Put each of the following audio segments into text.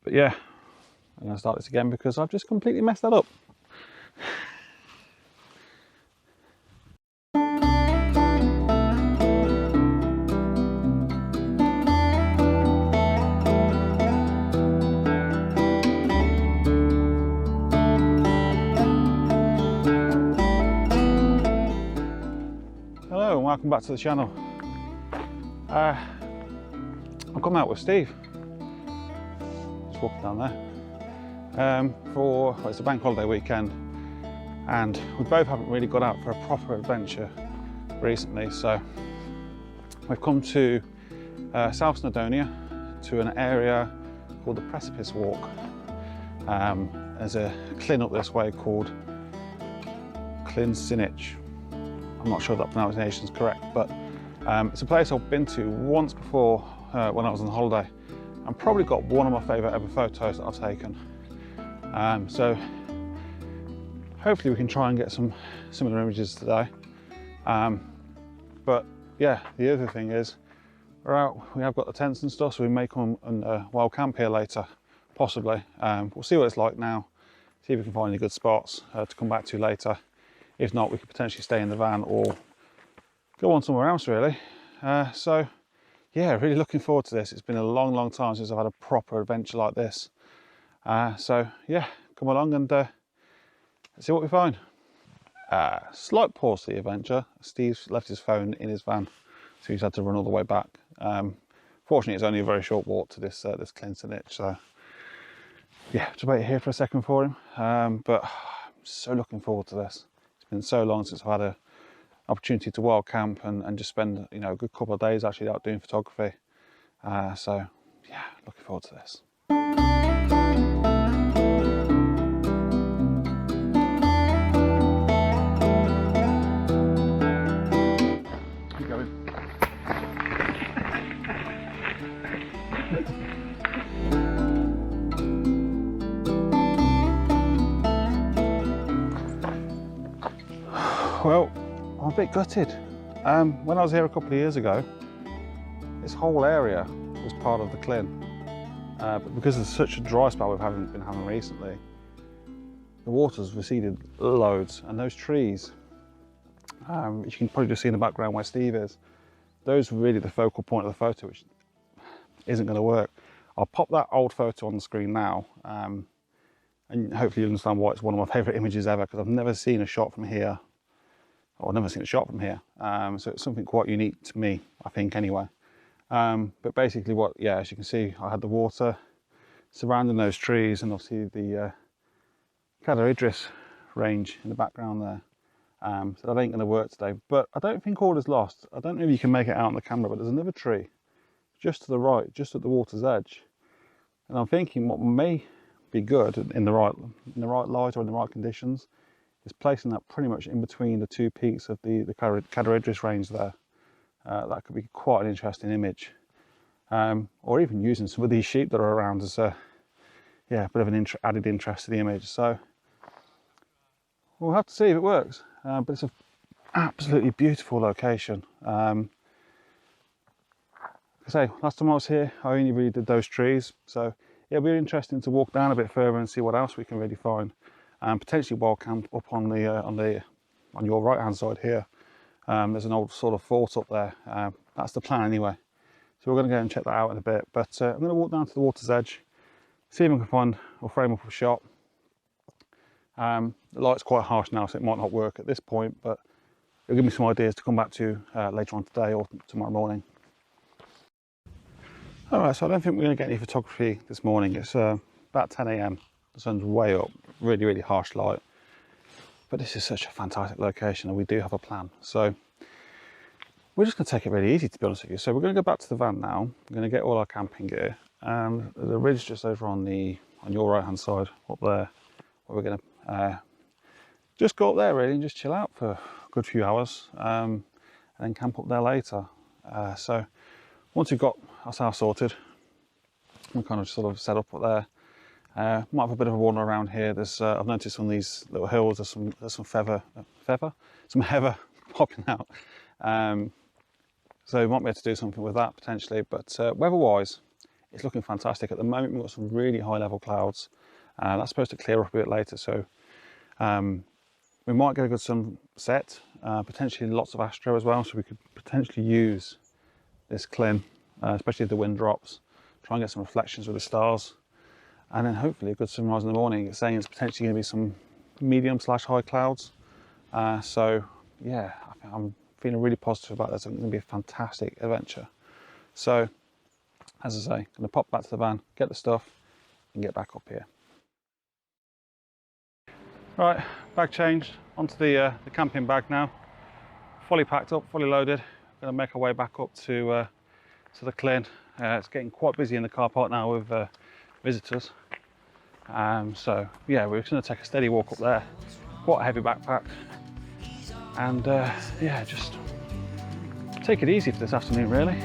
But yeah, I'm going to start this again because I've just completely messed that up. Hello and welcome back to the channel. I've come out with Steve. Just walking down there. It's a bank holiday weekend and we both haven't really got out for a proper adventure recently, so we've come to South Snowdonia, to an area called the Precipice Walk. There's a clyn up this way called Clyn Sinich. I'm not sure that pronunciation is correct, but it's a place I've been to once before when I was on holiday, and probably got one of my favourite ever photos that I've taken. So hopefully we can try and get some similar images today. But yeah, the other thing is we're out, we have got the tents and stuff, so we may come and wild camp here later, possibly. We'll see what it's like now, see if we can find any good spots to come back to later. If not, we could potentially stay in the van or go on somewhere else really. So yeah, really looking forward to this. It's been a long time since I've had a proper adventure like this. So yeah, come along and let's see what we find. Slight pause to the adventure. Steve's left his phone in his van, so he's had to run all the way back. Fortunately, it's only a very short walk to this Clyn Sinich, so yeah, just wait here for a second for him. But I'm so looking forward to this. It's been so long since I've had an opportunity to wild camp and just spend, you know, a good couple of days actually out doing photography. So yeah, looking forward to this. Keep going. Well, I'm a bit gutted. When I was here a couple of years ago, this whole area was part of the Clyn. But because of such a dry spell we've been having recently, the water's receded loads, and those trees, you can probably just see in the background where Steve is, those were really the focal point of the photo, which isn't going to work. I'll pop that old photo on the screen now, and hopefully you understand why it's one of my favourite images ever, because I've never seen a shot from here. I've never seen a shot from here, so it's something quite unique to me, I think, anyway. But basically as you can see, I had the water surrounding those trees, and obviously the Cadair Idris range in the background there. So that ain't going to work today, but I don't think all is lost. I don't know if you can make it out on the camera, but there's another tree just to the right, just at the water's edge. And I'm thinking what may be good in the right light or in the right conditions is placing that pretty much in between the two peaks of the Cadair Idris range there. That could be quite an interesting image. Or even using some of these sheep that are around as a bit of an added interest to the image. So we'll have to see if it works. But it's an absolutely beautiful location. Like I say, last time I was here, I only really did those trees. So it'll be interesting to walk down a bit further and see what else we can really find. Potentially wild camp up on your right hand side here. There's an old sort of fort up there. That's the plan anyway. So we're going to go and check that out in a bit. But I'm going to walk down to the water's edge, see if I can find or frame up a shot. The light's quite harsh now, so it might not work at this point, but it'll give me some ideas to come back to later on today or tomorrow morning. Alright, so I don't think we're going to get any photography this morning. It's about 10 AM. The sun's way up, really harsh light. But this is such a fantastic location, and we do have a plan. So we're just going to take it really easy, to be honest with you. So we're going to go back to the van now. We're going to get all our camping gear. There's a ridge just over on your right hand side up there, where we're going to just go up there really and just chill out for a good few hours, and then camp up there later. So once we've got ourselves sorted, we're kind of sort of set up there. Might have a bit of a wander around here. There's I've noticed on these little hills there's some heather popping out. So we might be able to do something with that potentially. But weather-wise, it's looking fantastic. At the moment, we've got some really high level clouds. That's supposed to clear up a bit later, so we might get a good sunset, potentially lots of astro as well, so we could potentially use this Clin, especially if the wind drops, try and get some reflections with the stars, and then hopefully a good sunrise in the morning. It's saying it's potentially going to be some medium/high clouds. So yeah, I'm feeling really positive about this. It's going to be a fantastic adventure. So as I say, I'm going to pop back to the van, get the stuff, and get back up here. Right, bag changed, onto the camping bag now. Fully packed up, fully loaded. Going to make our way back up to the Clin. It's getting quite busy in the car park now with visitors. So yeah, we're just going to take a steady walk up there. Quite a heavy backpack. And yeah, just take it easy for this afternoon, really.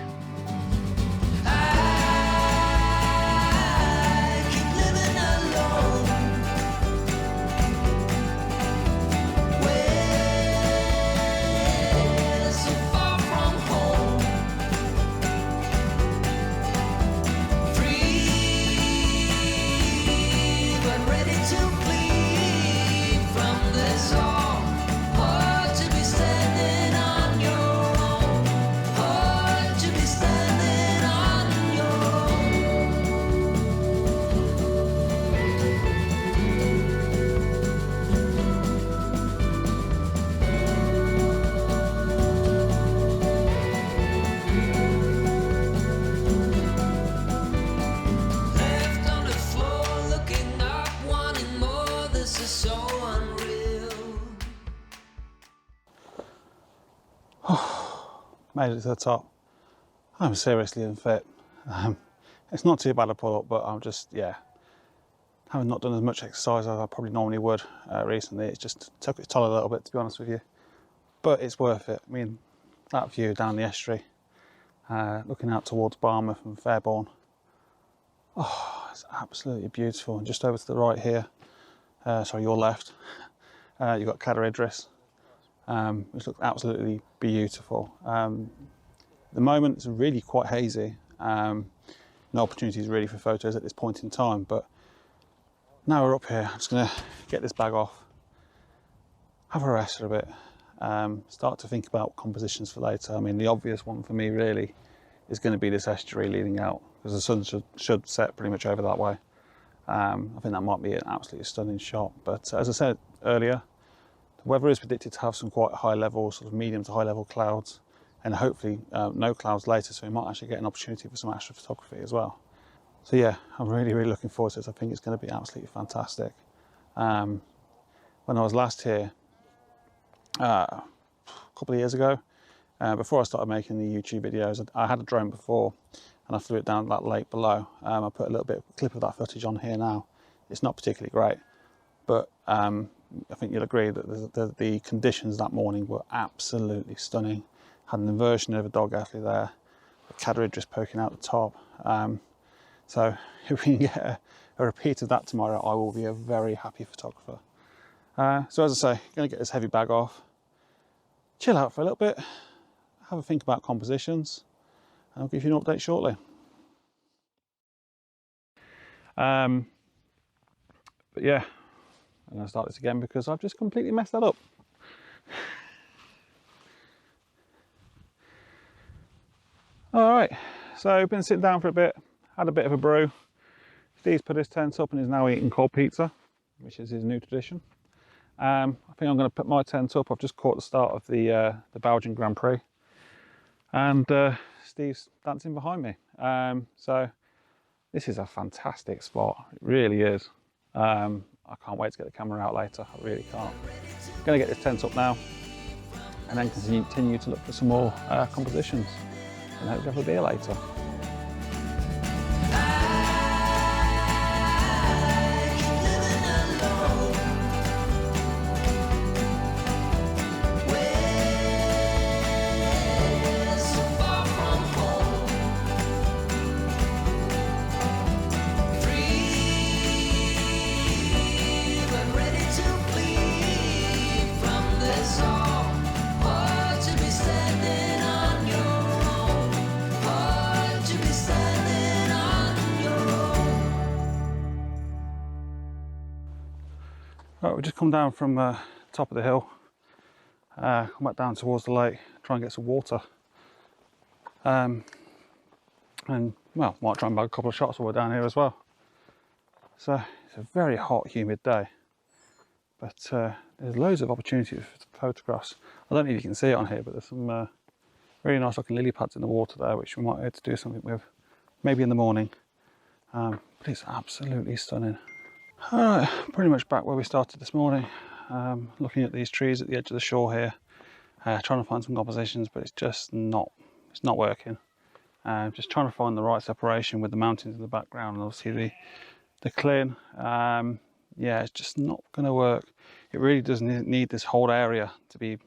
Made it to the top. I'm seriously unfit. It's not too bad a pull up, but I'm just, yeah, having not done as much exercise as I probably normally would recently, it's just took its toll a little bit, to be honest with you. But it's worth it. I mean, that view down the estuary, looking out towards Barmouth and Fairbourne, oh, it's absolutely beautiful. And just over to the right here, sorry, your left, you've got Cadair Idris, which looks absolutely beautiful. At the moment it's really quite hazy, no opportunities really for photos at this point in time, but now we're up here, I'm just going to get this bag off, have a rest for a bit, start to think about compositions for later. I mean, the obvious one for me really is going to be this estuary leading out, because the sun should set pretty much over that way. I think that might be an absolutely stunning shot, but as I said earlier, the weather is predicted to have some quite high level, sort of medium to high level clouds, and hopefully no clouds later, so we might actually get an opportunity for some astrophotography as well. So yeah, I'm really looking forward to it. I think it's going to be absolutely fantastic. When I was last here a couple of years ago, before I started making the YouTube videos, I had a drone before and I flew it down that lake below. I put a little clip of that footage on here now. It's not particularly great, but I think you'll agree that the conditions that morning were absolutely stunning. Had an inversion of a dog alley there, the Cadair just poking out the top. So if we can get a repeat of that tomorrow, I will be a very happy photographer. So as I say, going to get this heavy bag off, chill out for a little bit, have a think about compositions, and I'll give you an update shortly. But yeah, I'm going to start this again because I've just completely messed that up. All right, so I've been sitting down for a bit, had a bit of a brew. Steve's put his tent up and is now eating cold pizza, which is his new tradition. I think I'm going to put my tent up. I've just caught the start of the Belgian Grand Prix, and Steve's dancing behind me. So this is a fantastic spot. It really is. I can't wait to get the camera out later. I really can't. I'm going to get this tent up now, and then continue to look for some more compositions, and hopefully have a beer later. Right, we've just come down from top of the hill, come back down towards the lake, try and get some water. And well, might try and bag a couple of shots while we're down here as well. So it's a very hot, humid day, but there's loads of opportunities for photographs. I don't know if you can see it on here, but there's some really nice looking lily pads in the water there, which we might be able to do something with, maybe in the morning. But it's absolutely stunning. All right, pretty much back where we started this morning, looking at these trees at the edge of the shore here, trying to find some compositions, but it's just not working. Just trying to find the right separation with the mountains in the background and obviously the Clin. Yeah, it's just not going to work. It really does need this whole area to be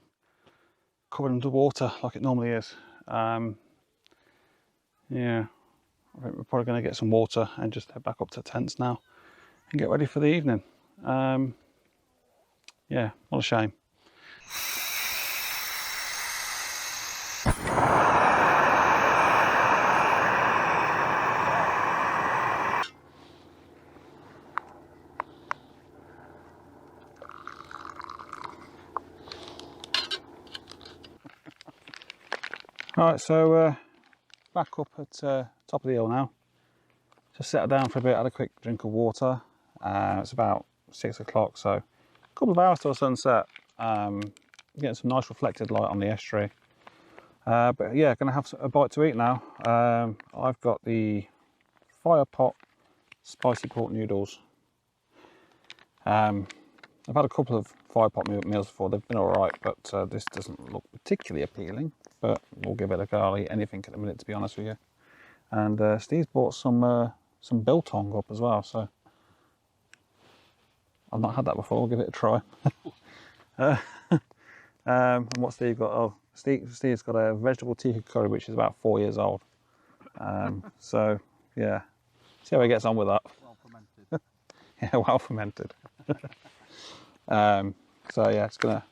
covered under water like it normally is. Yeah, I think we're probably going to get some water and just head back up to tents now and get ready for the evening. Yeah, what a shame. Right, so back up at top of the hill now. Just settled down for a bit, had a quick drink of water. It's about 6 o'clock, so a couple of hours till sunset. Getting some nice reflected light on the estuary. But yeah, going to have a bite to eat now. I've got the fire pot spicy pork noodles. I've had a couple of fire pot meals before, they've been alright, but this doesn't look particularly appealing. But we'll give it a go. I'll eat anything at the minute, to be honest with you. And Steve's bought some biltong up as well, so I've not had that before. I'll give it a try. And what Steve got? Oh, Steve's got a vegetable tikka curry, which is about 4 years old. So yeah, see how he gets on with that. Well fermented. Yeah, well fermented. So yeah, it's gonna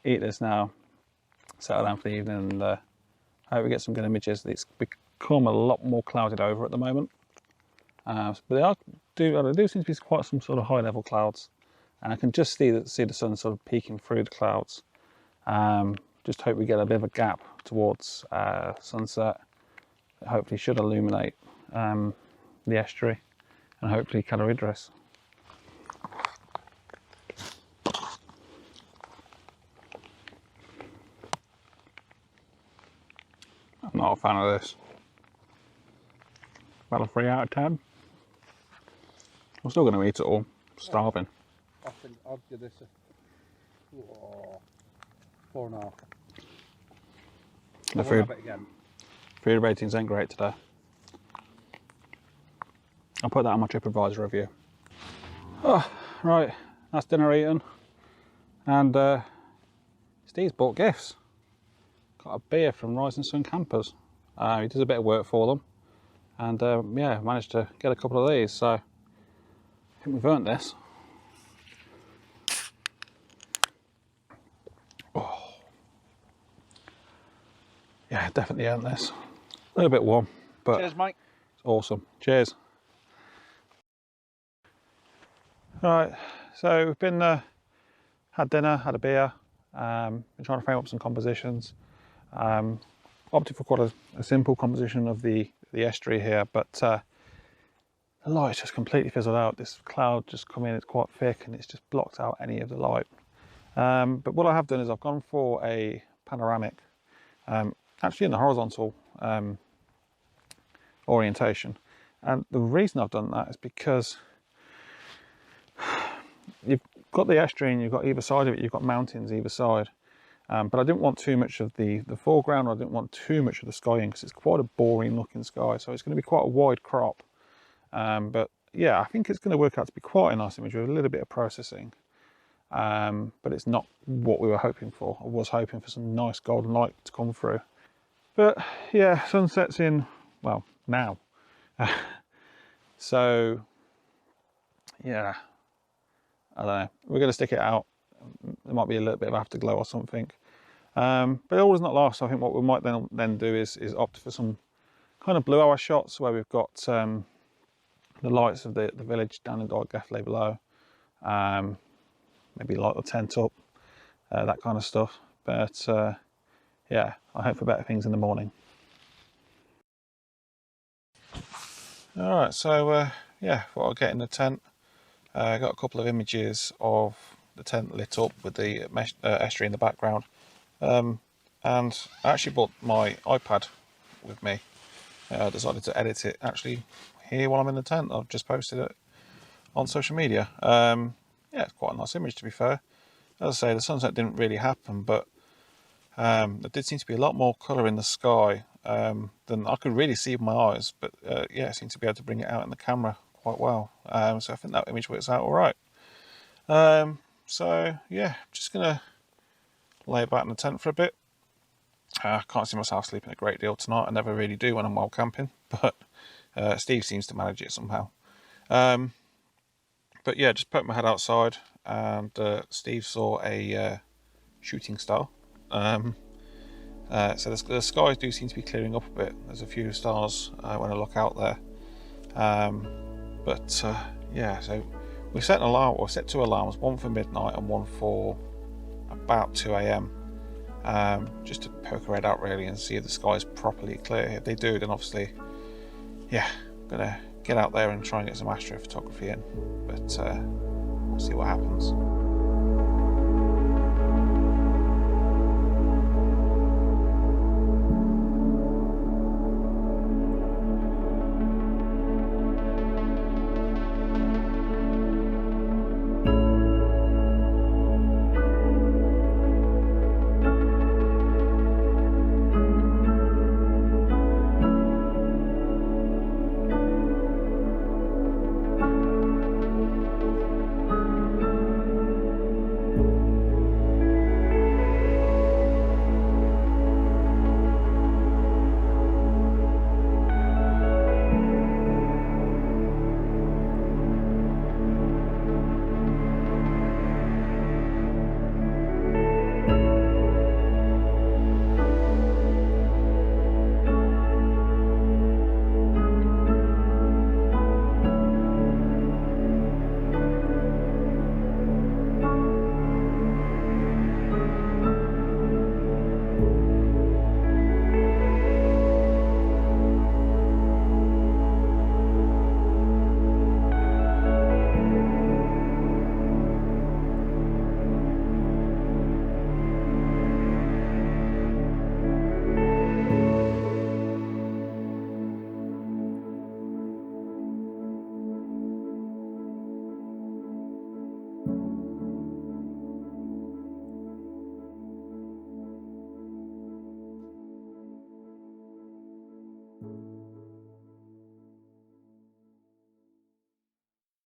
eat this now, settle down for the evening, and I hope we get some good images. It's become a lot more clouded over at the moment, but they do seem to be quite some sort of high level clouds, and I can just see the sun sort of peeking through the clouds. Just hope we get a bit of a gap towards sunset. It hopefully should illuminate the estuary and hopefully Cala Idris. I'm not a fan of this. About a 3 out of 10. I'm still going to eat it all. Starving. I think I'd give this a 4.5. The food ratings ain't great today. I'll put that on my TripAdvisor review. Oh, right, that's dinner eaten. And Steve's bought gifts. Got a beer from Rising Sun Campers. He does a bit of work for them. And yeah, managed to get a couple of these, so I think we've earned this. Oh. Yeah, definitely earned this. A little bit warm, but cheers, mate. It's awesome. Cheers. Right, so we've been had dinner, had a beer, been trying to frame up some compositions. Opted for quite a simple composition of the estuary here, but the light's just completely fizzled out. This cloud just come in, it's quite thick and it's just blocked out any of the light. But what I have done is I've gone for a panoramic, actually in the horizontal orientation. And the reason I've done that is because you've got the estuary and you've got either side of it, you've got mountains either side. But I didn't want too much of the foreground, or I didn't want too much of the sky in, because it's quite a boring looking sky. So it's going to be quite a wide crop. But yeah, I think it's going to work out to be quite a nice image with a little bit of processing. But it's not what we were hoping for. I was hoping for some nice golden light to come through. But yeah, sunset's in, well, now. So yeah, I don't know. We're going to stick it out. There might be a little bit of afterglow or something. But all is not lost. I think what we might then do is opt for some kind of blue hour shots where we've got the lights of the village down in Dordgafle below. maybe light the tent up, that kind of stuff. But yeah, I hope for better things in the morning. All right, so yeah, what I'll get in the tent. I got a couple of images of the tent lit up with the estuary in the background, and I actually brought my iPad with me. I decided to edit it actually here while I'm in the tent. I've just posted it on social media. Yeah, it's quite a nice image, to be fair. As I say, the sunset didn't really happen, but there did seem to be a lot more colour in the sky than I could really see with my eyes. But yeah, I seem to be able to bring it out in the camera quite well. So I think that image works out all right. So yeah, just gonna lay back in the tent for a bit. I can't see myself sleeping a great deal tonight. I never really do when I'm wild camping, but Steve seems to manage it somehow. But yeah, just put my head outside, and Steve saw a shooting star. So the skies do seem to be clearing up a bit. There's a few stars when I look out there. But yeah, so we set an alarm, or set 2 alarms, one for midnight and one for about 2 AM. Just to poke our head out really and see if the sky is properly clear. If they do, then obviously, yeah, I'm gonna get out there and try and get some astrophotography in. But we'll see what happens.